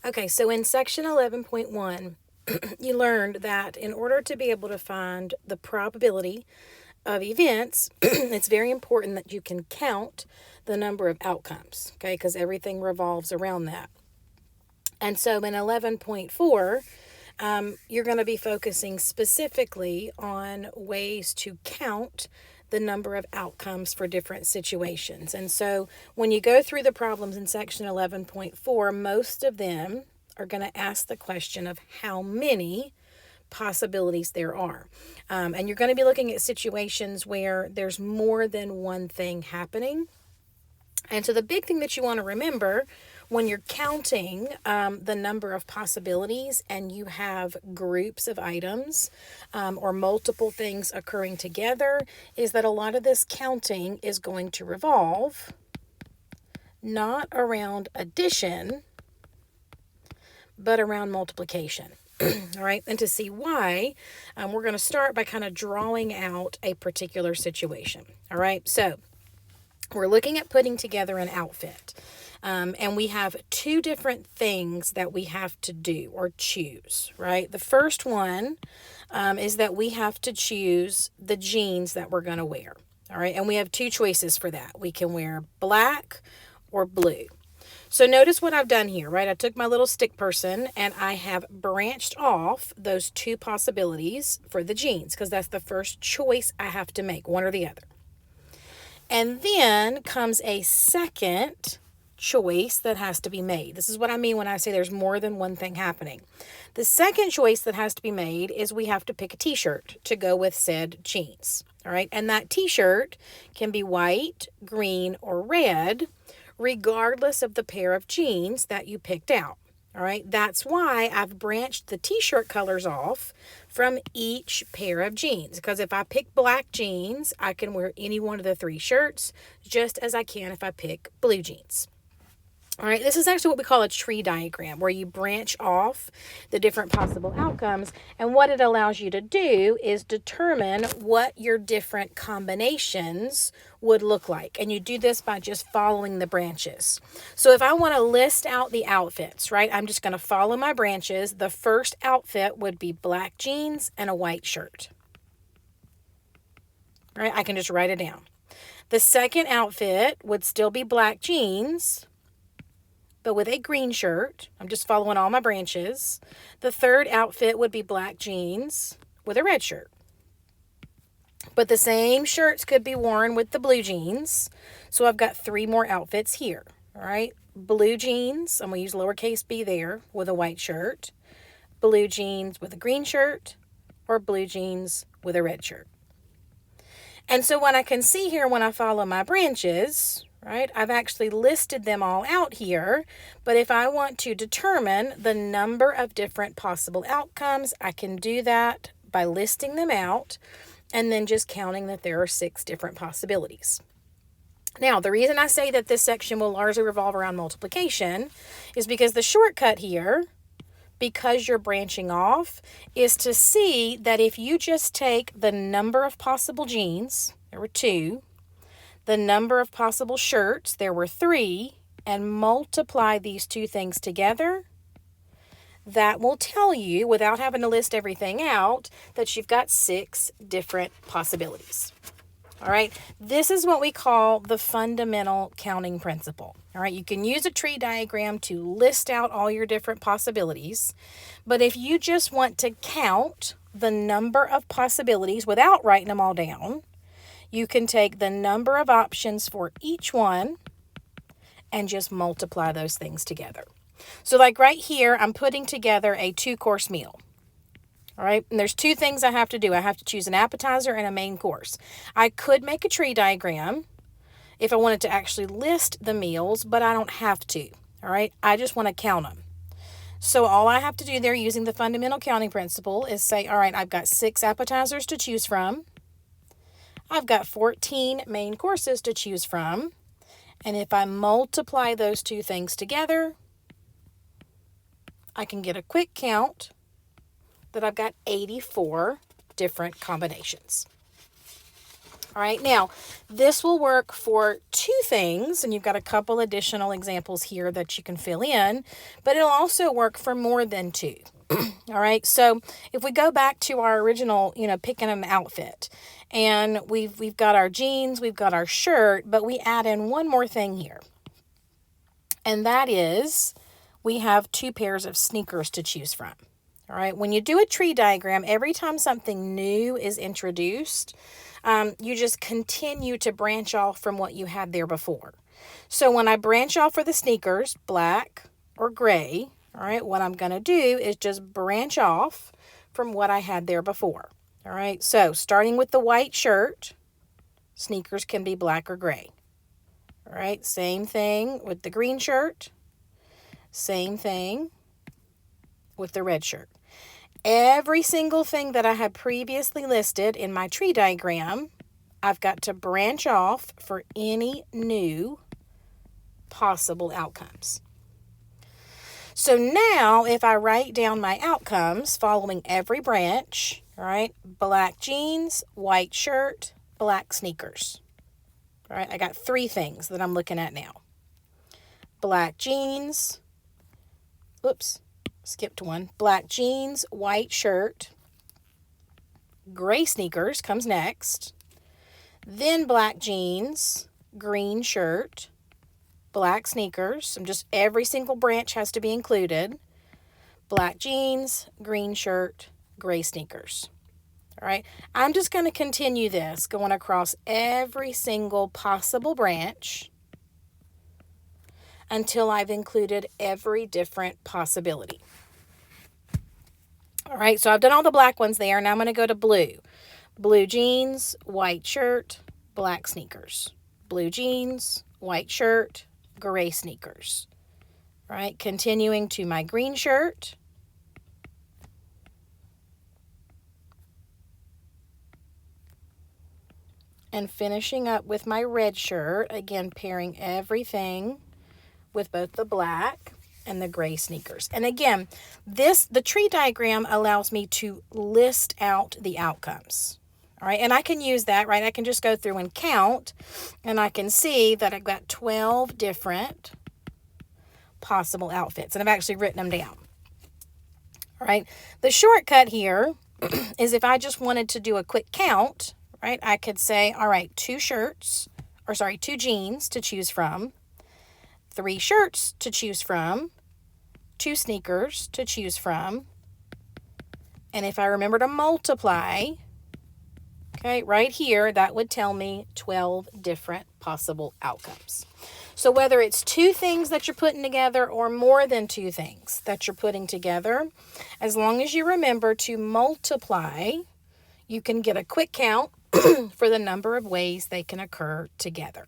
Okay, so in section 11.1, you learned that in order to be able to find the probability of events, it's very important that you can count the number of outcomes, okay, because everything revolves around that. And so in 11.4, you're going to be focusing specifically on ways to count the number of outcomes for different situations. And so when you go through the problems in section 11.4, most of them are going to ask the question of how many possibilities there are. And you're going to be looking at situations where there's more than one thing happening. And so the big thing that you want to remember when you're counting the number of possibilities and you have groups of items or multiple things occurring together is that a lot of this counting is going to revolve not around addition, but around multiplication. All right, and to see why, we're going to start by kind of drawing out a particular situation. All right, so we're looking at putting together an outfit. And we have two different things that we have to do or choose, right? The first one is that we have to choose the jeans that we're going to wear. All right, and we have two choices for that. We can wear black or blue. So notice what I've done here, right? I took my little stick person and I have branched off those two possibilities for the jeans because that's the first choice I have to make, one or the other. And then comes a second choice that has to be made. This is what I mean when I say there's more than one thing happening. The second choice that has to be made is we have to pick a t-shirt to go with said jeans. All right. And that t-shirt can be white, green, or red, regardless of the pair of jeans that you picked out. All right, that's why I've branched the t-shirt colors off from each pair of jeans. Because if I pick black jeans, I can wear any one of the three shirts, just as I can if I pick blue jeans. All right, this is actually what we call a tree diagram, where you branch off the different possible outcomes. And what it allows you to do is determine what your different combinations would look like. And you do this by just following the branches. So if I want to list out the outfits, right, I'm just going to follow my branches. The first outfit would be black jeans and a white shirt. All right, I can just write it down. The second outfit would still be black jeans, but with a green shirt. I'm just following all my branches. The third outfit would be black jeans with a red shirt. But the same shirts could be worn with the blue jeans. So I've got three more outfits here. All right. Blue jeans, I'm going to use lowercase b there, with a white shirt. Blue jeans with a green shirt, or blue jeans with a red shirt. And so what I can see here when I follow my branches, right, I've actually listed them all out here. But if I want to determine the number of different possible outcomes, I can do that by listing them out and then just counting that there are 6 different possibilities. Now, the reason I say that this section will largely revolve around multiplication is because the shortcut here, because you're branching off, is to see that if you just take the number of possible jeans, there were 2, the number of possible shirts, there were 3, and multiply these two things together, that will tell you, without having to list everything out, that you've got 6 different possibilities. All right, this is what we call the fundamental counting principle. All right, you can use a tree diagram to list out all your different possibilities, but if you just want to count the number of possibilities without writing them all down, you can take the number of options for each one and just multiply those things together. So like right here, I'm putting together a 2-course meal. All right, and there's 2 things I have to do. I have to choose an appetizer and a main course. I could make a tree diagram if I wanted to actually list the meals, but I don't have to. All right, I just want to count them. So all I have to do there using the fundamental counting principle is say, all right, I've got 6 appetizers to choose from. I've got 14 main courses to choose from. And if I multiply those 2 things together, I can get a quick count that I've got 84 different combinations. All right, now this will work for two things, and you've got a couple additional examples here that you can fill in, but it'll also work for more than two. All right, so if we go back to our original, picking an outfit, and we've got our jeans, we've got our shirt, but we add in one more thing here, and that is we have two pairs of sneakers to choose from. All right, when you do a tree diagram, every time something new is introduced, you just continue to branch off from what you had there before. So when I branch off for the sneakers, black or gray, all right, what I'm going to do is just branch off from what I had there before. All right, so starting with the white shirt, sneakers can be black or gray. All right, same thing with the green shirt. Same thing with the red shirt. Every single thing that I had previously listed in my tree diagram, I've got to branch off for any new possible outcomes. So now if I write down my outcomes following every branch, all right, black jeans, white shirt, black sneakers. All right, I got three things that I'm looking at now. Black jeans, skipped one. Black jeans, white shirt, gray sneakers comes next. Then black jeans, green shirt, black sneakers. Every single branch has to be included. Black jeans, green shirt, gray sneakers. All right, I'm just going to continue this going across every single possible branch until I've included every different possibility. All right, so I've done all the black ones there. Now I'm going to go to blue. Blue jeans, white shirt, black sneakers. Blue jeans, white shirt, gray sneakers. All right, continuing to my green shirt. And finishing up with my red shirt, again pairing everything with both the black and the gray sneakers. And again, the tree diagram allows me to list out the outcomes. All right, and I can use that, right? I can just go through and count, and I can see that I've got 12 different possible outfits, and I've actually written them down. All right, the shortcut here is if I just wanted to do a quick count, right? I could say, all right, two jeans to choose from, 3 shirts to choose from, 2 sneakers to choose from, and if I remember to multiply, okay, right here, that would tell me 12 different possible outcomes. So whether it's 2 things that you're putting together or more than 2 things that you're putting together, as long as you remember to multiply, you can get a quick count for the number of ways they can occur together.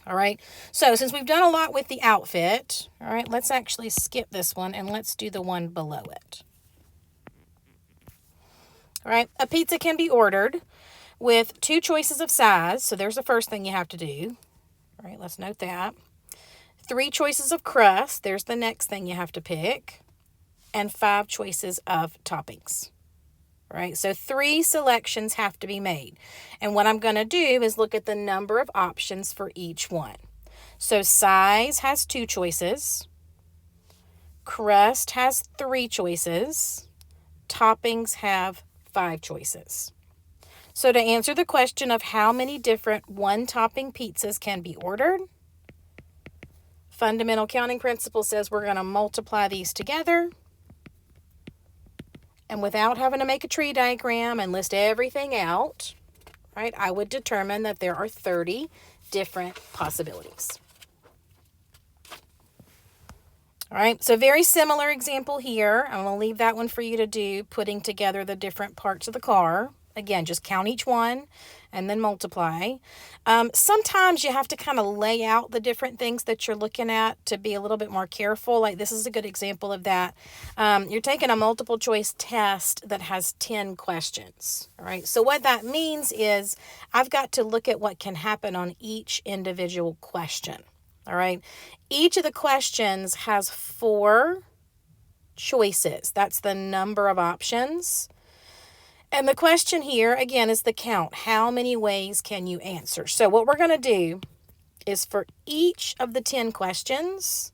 All right, so since we've done a lot with the outfit, all right, let's actually skip this one and let's do the one below it. All right, a pizza can be ordered with 2 choices of size. So there's the first thing you have to do. All right, let's note that. 3 choices of crust. There's the next thing you have to pick. And 5 choices of toppings. All right, so 3 selections have to be made. And what I'm going to do is look at the number of options for each one. So size has 2 choices. Crust has 3 choices. Toppings have 5 choices. So to answer the question of how many different one-topping pizzas can be ordered, fundamental counting principle says we're going to multiply these together. And without having to make a tree diagram and list everything out, right, I would determine that there are 30 different possibilities. All right, so very similar example here. I'm going to leave that one for you to do, putting together the different parts of the car. Again, just count each one and then multiply. Sometimes you have to kind of lay out the different things that you're looking at to be a little bit more careful. Like this is a good example of that. You're taking a multiple choice test that has 10 questions. All right, so what that means is I've got to look at what can happen on each individual question. All right, each of the questions has 4 choices. That's the number of options. And the question here, again, is the count. How many ways can you answer? So what we're going to do is for each of the 10 questions,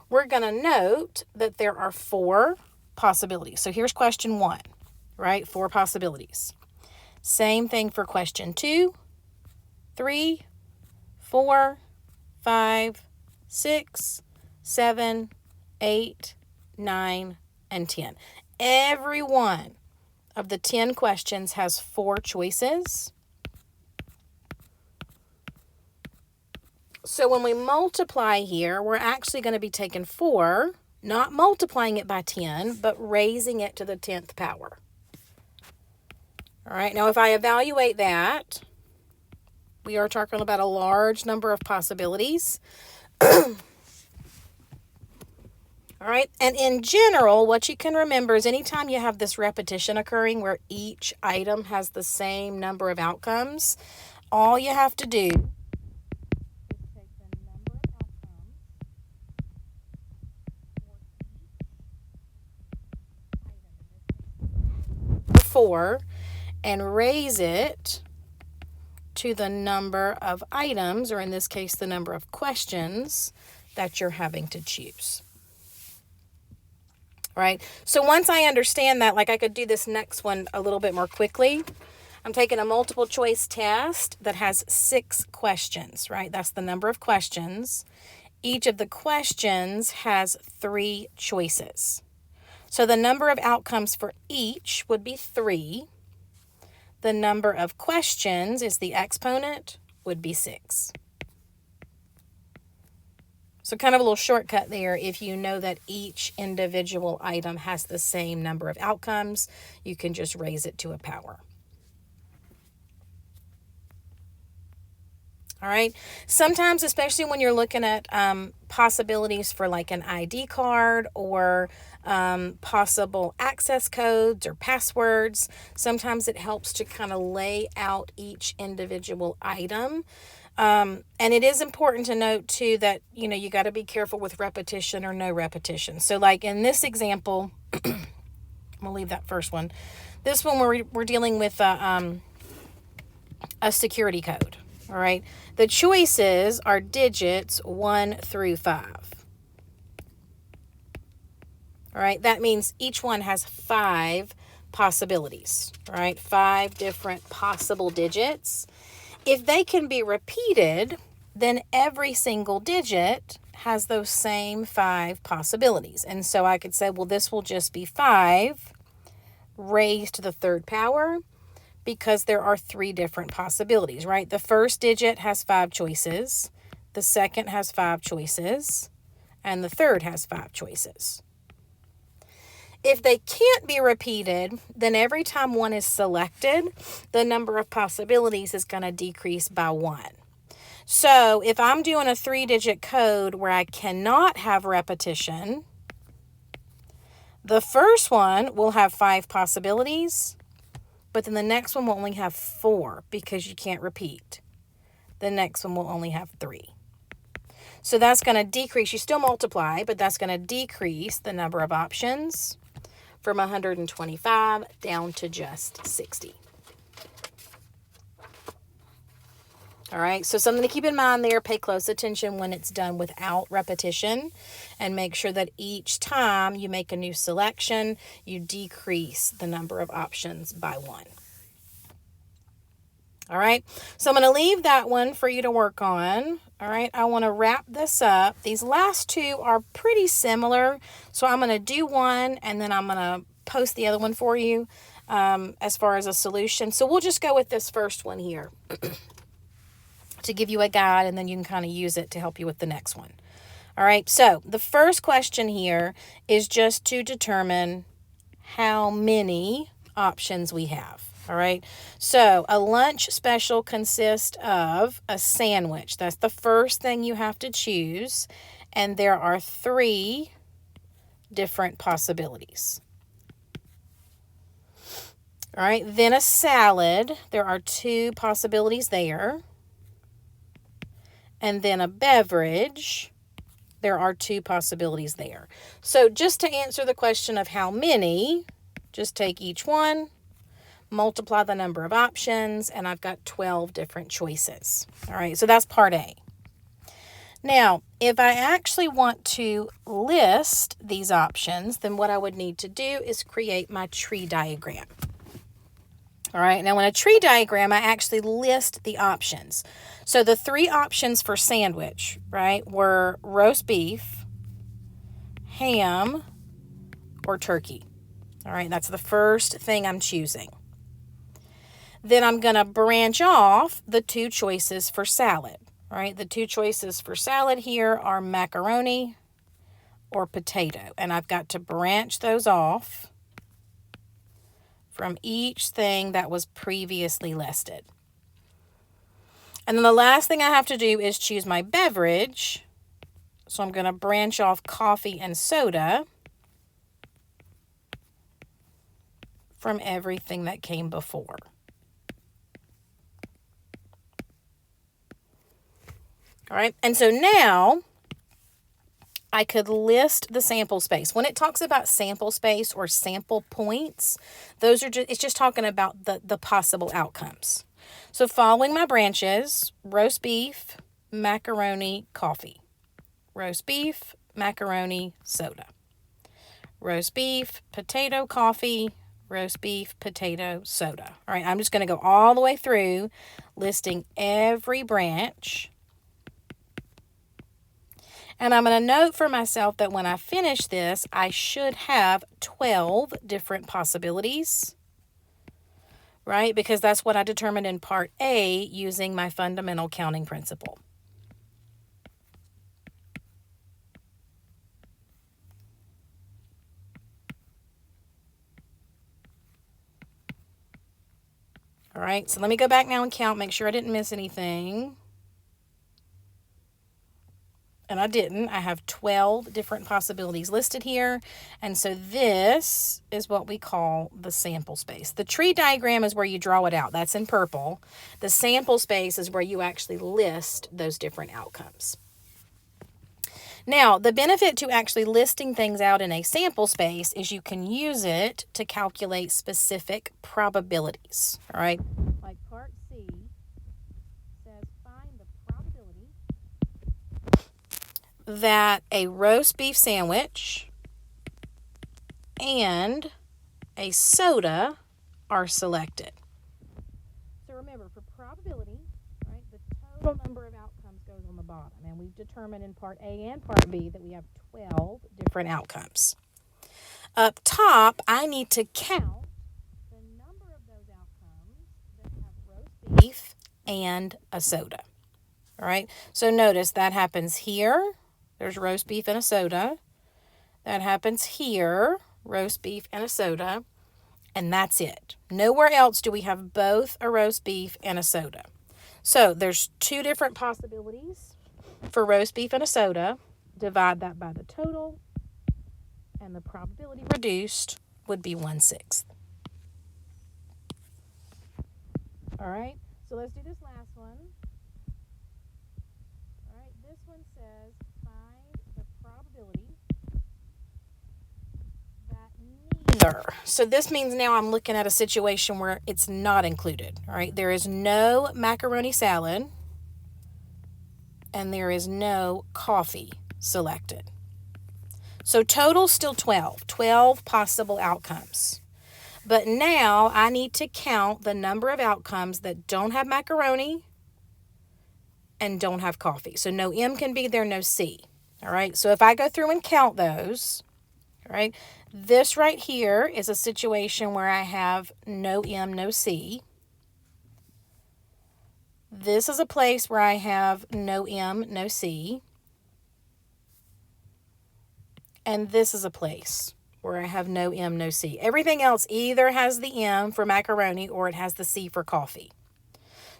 we're going to note that there are 4 possibilities. So here's question 1, right? 4 possibilities. Same thing for question 2, 3, 4, 5, 6, 7, 8, 9, and 10. Every one of the 10 questions has 4 choices. So when we multiply here, we're actually going to be taking 4, not multiplying it by 10, but raising it to the 10th power. All right, now if I evaluate that, we are talking about a large number of possibilities. All right, and in general, what you can remember is anytime you have this repetition occurring where each item has the same number of outcomes, all you have to do is take the number of outcomes for each item, 4, and raise it to the number of items, or in this case, the number of questions that you're having to choose. Right? So once I understand that, like I could do this next one a little bit more quickly. I'm taking a multiple choice test that has 6 questions, right? That's the number of questions. Each of the questions has 3 choices. So the number of outcomes for each would be 3. The number of questions is the exponent, would be 6. So kind of a little shortcut there. If you know that each individual item has the same number of outcomes, you can just raise it to a power. All right. Sometimes, especially when you're looking at possibilities for like an ID card or possible access codes or passwords, sometimes it helps to kind of lay out each individual item. And it is important to note too that, you got to be careful with repetition or no repetition. So like in this example, I'm gonna leave that first one. This one we're dealing with a security code. All right. The choices are digits 1 through 5. All right. That means each one has 5 possibilities. All right. 5 different possible digits. If they can be repeated, then every single digit has those same 5 possibilities. And so I could say, well, this will just be 5 raised to the 3rd power because there are 3 different possibilities, right? The first digit has 5 choices, the second has 5 choices, and the third has 5 choices. If they can't be repeated, then every time one is selected, the number of possibilities is going to decrease by 1. So if I'm doing a 3-digit code where I cannot have repetition, the first one will have 5 possibilities, but then the next one will only have 4 because you can't repeat. The next one will only have 3. So that's going to decrease. You still multiply, but that's going to decrease the number of options from 125 down to just 60. All right, so something to keep in mind there, pay close attention when it's done without repetition, and make sure that each time you make a new selection, you decrease the number of options by 1. All right, so I'm going to leave that one for you to work on. All right, I want to wrap this up. These last 2 are pretty similar, so I'm going to do one, and then I'm going to post the other one for you as far as a solution. So we'll just go with this first one here to give you a guide, and then you can kind of use it to help you with the next one. All right, so the first question here is just to determine how many options we have. All right, so a lunch special consists of a sandwich. That's the first thing you have to choose, and there are 3 different possibilities. All right, then a salad. There are 2 possibilities there. And then a beverage. There are 2 possibilities there. So just to answer the question of how many, just take each one, multiply the number of options, and I've got 12 different choices. All right, so that's part A. Now, if I actually want to list these options, then what I would need to do is create my tree diagram. All right, now in a tree diagram, I actually list the options. So the 3 options for sandwich, right, were roast beef, ham, or turkey. All right, that's the first thing I'm choosing. Then I'm going to branch off the 2 choices for salad. All right, the 2 choices for salad here are macaroni or potato. And I've got to branch those off from each thing that was previously listed. And then the last thing I have to do is choose my beverage. So I'm going to branch off coffee and soda from everything that came before. All right, and so now I could list the sample space. When it talks about sample space or sample points, it's just talking about the possible outcomes. So following my branches, roast beef, macaroni, coffee. Roast beef, macaroni, soda. Roast beef, potato, coffee. Roast beef, potato, soda. All right, I'm just going to go all the way through listing every branch. And I'm going to note for myself that when I finish this, I should have 12 different possibilities, right? Because that's what I determined in part A using my fundamental counting principle. All right, so let me go back now and count, make sure I didn't miss anything. And I didn't. I have 12 different possibilities listed here. And so this is what we call the sample space. The tree diagram is where you draw it out. That's in purple. The sample space is where you actually list those different outcomes. Now, the benefit to actually listing things out in a sample space is you can use it to calculate specific probabilities. All right? Like part C says find the probability that a roast beef sandwich and a soda are selected. So remember, for probability, right, the total number of outcomes goes on the bottom. And we've determined in part A and part B that we have 12 different outcomes. Up top, I need to count the number of those outcomes that have roast beef and a soda. All right, so notice that happens here. There's roast beef and a soda. That happens here, roast beef and a soda, and that's it. Nowhere else do we have both a roast beef and a soda. So there's 2 different possibilities for roast beef and a soda. Divide that by the total, and the probability reduced would be 1/6. All right, so let's do this last one. All right, this one says find the probability that neither. So this means now I'm looking at a situation where it's not included. All right, there is no macaroni salad and there is no coffee selected. So total still 12 possible outcomes. But now I need to count the number of outcomes that don't have macaroni and don't have coffee. So no M can be there, no C. All right, so if I go through and count those, all right, this right here is a situation where I have no M, no C. This is a place where I have no M, no C. And this is a place where I have no M, no C. Everything else either has the M for macaroni or it has the C for coffee.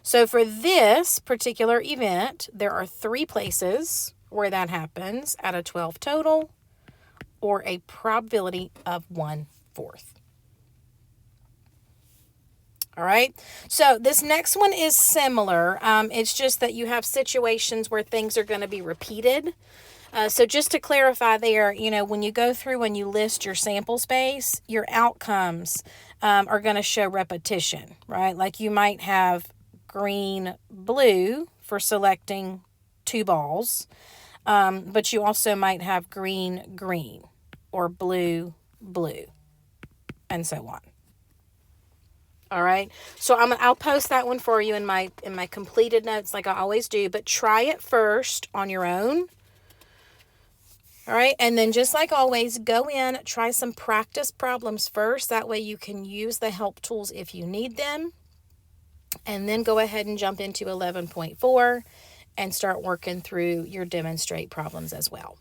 So for this particular event, there are 3 places where that happens out of 12 total, or a probability of 1/4. All right, so this next one is similar. It's just that you have situations where things are going to be repeated. So just to clarify there, when you go through and you list your sample space, your outcomes, are going to show repetition, right? Like you might have green, blue for selecting 2 balls, but you also might have green, green, or blue, blue, and so on. All right. So I'll post that one for you in my completed notes like I always do, but try it first on your own. All right. And then just like always, go in, try some practice problems first. That way you can use the help tools if you need them. And then go ahead and jump into 11.4 and start working through your demonstrate problems as well.